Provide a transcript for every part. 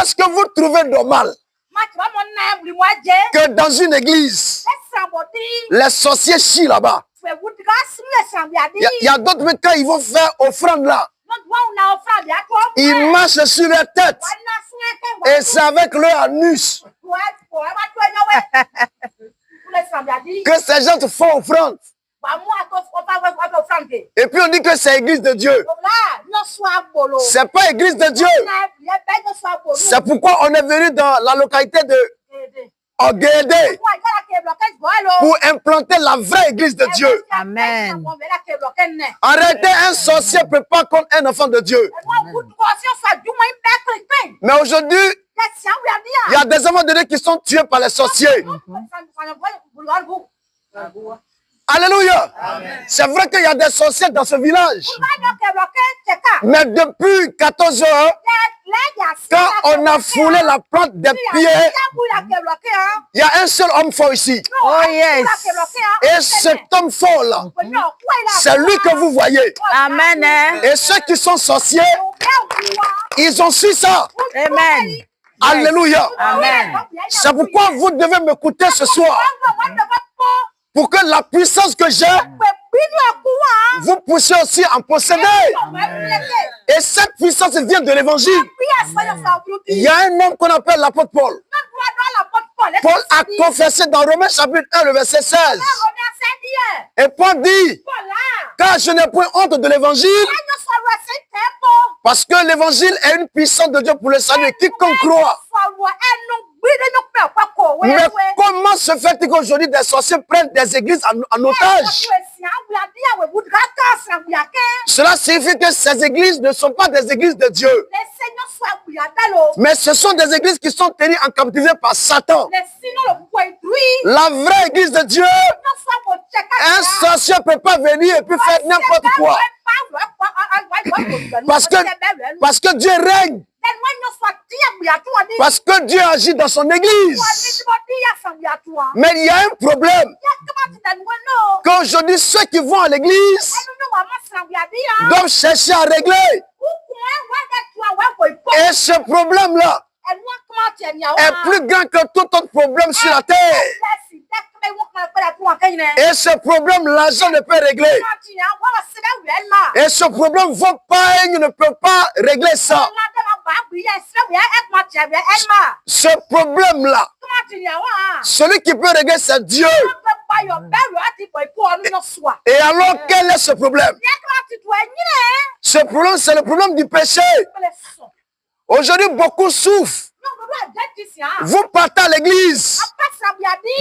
Est-ce que vous trouvez normal que dans une église, les sorciers chient là-bas? Il y a d'autres, mais quand ils vont faire offrande là, ils marchent sur leur tête et c'est avec leur anus que ces gens font offrande. Et puis on dit que c'est l'église de Dieu. C'est pas l'église de Dieu. C'est pourquoi on est venu dans la localité de Ogede pour implanter la vraie église de Dieu. Amen. En réalité, un sorcier ne peut pas contre un enfant de Dieu. Mais aujourd'hui, il y a des enfants de Dieu qui sont tués par les sorciers. Alléluia. C'est vrai qu'il y a des sorciers dans ce village. Mais depuis 14 heures, quand on a foulé la plante des pieds, il y a un seul homme fort ici. Oh yes. Et cet homme fort là, c'est lui que vous voyez. Amen. Et ceux qui sont sorciers, ils ont su ça. Amen. Alléluia. Amen. C'est pourquoi vous devez m'écouter ce soir. Pour que la puissance que j'ai, vous puissiez aussi en posséder. Et cette puissance vient de l'évangile. Il y a un homme qu'on appelle l'apôtre Paul. Paul a confessé dans Romains chapitre 1, le verset 16. Et Paul dit, car je n'ai point honte de l'évangile, parce que l'évangile est une puissance de Dieu pour le salut. Quiconque croit. Mais comment se fait-il qu'aujourd'hui des sorciers prennent des églises en otage? Cela signifie que ces églises ne sont pas des églises de Dieu. Mais ce sont des églises qui sont tenues en captivité par Satan. La vraie église de Dieu, un sorcier ne peut pas venir et puis faire n'importe quoi. Parce que Dieu règne. Parce que Dieu agit dans son église. Mais il y a un problème. Qu'aujourd'hui, ceux qui vont à l'église doivent chercher à régler. Et ce problème-là est plus grand que tout autre problème sur la terre. Et ce problème, l'argent ne peut régler. Et ce problème, vos parents ne peuvent pas régler ça. Ce problème-là, celui qui peut régler, c'est Dieu. Et alors, quel est ce problème? Ce problème, c'est le problème du péché. Aujourd'hui, beaucoup souffrent. Vous partez à l'église,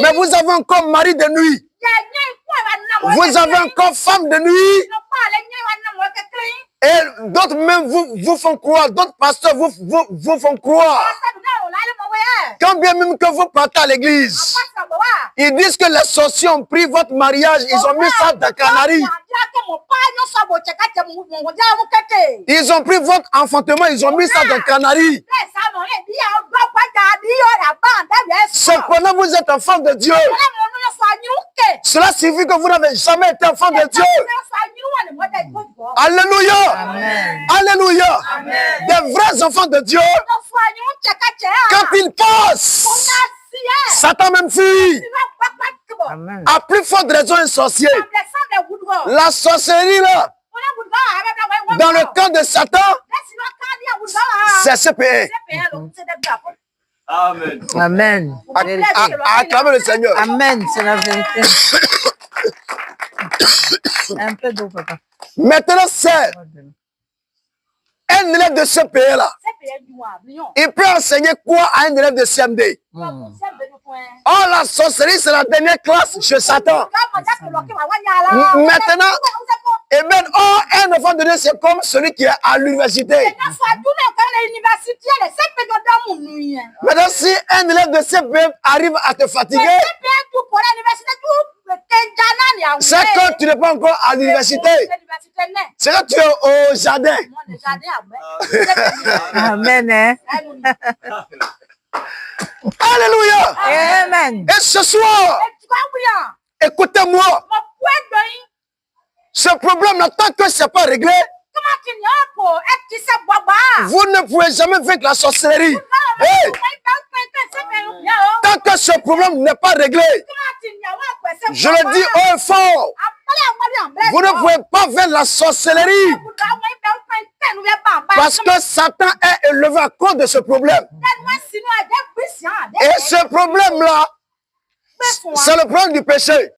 mais vous avez encore mari de nuit. Vous avez encore femme de nuit. Et d'autres même vous font croire, d'autres pasteurs vous font croire. Quand bien même que vous partez à l'église, ils disent que les sorciers ont pris votre mariage, ils ont mis ça dans Canaries. Ils ont pris votre enfantement, ils ont mis ça dans Canaries. Cependant, vous êtes enfant de Dieu. Cela signifie que vous n'avez jamais été enfant de Dieu. Alléluia. Amen. Alléluia. Amen. Des vrais enfants de Dieu, quand ils passent, Satan même fuit. Amen. À plus forte raison, un sorcier. La sorcellerie là, dans le camp de Satan, c'est CPE. Amen. Amen. Acclamez le Seigneur. Amen, c'est la vérité. Un peu d'eau, papa. Maintenant, c'est un élève de CPE là. Il peut enseigner quoi à un élève de CMD? Oh, la sorcellerie, c'est la dernière classe chez Satan. Maintenant, et bien, oh, un enfant de Dieu, c'est comme celui qui est à l'université. Maintenant, si un élève de CPE arrive à te fatiguer, c'est que tu n'es pas encore à l'université. C'est que tu es au jardin. Amen. Hein? Alléluia. Amen. Et ce soir, écoutez-moi. Ce problème-là, tant que ce n'est pas réglé, vous ne pouvez jamais vaincre la sorcellerie. Hey! Tant que ce problème n'est pas réglé, je le dis haut et fort, vous ne pouvez pas faire la sorcellerie. Parce que Satan est élevé à cause de ce problème. Et ce problème-là, c'est le problème du péché.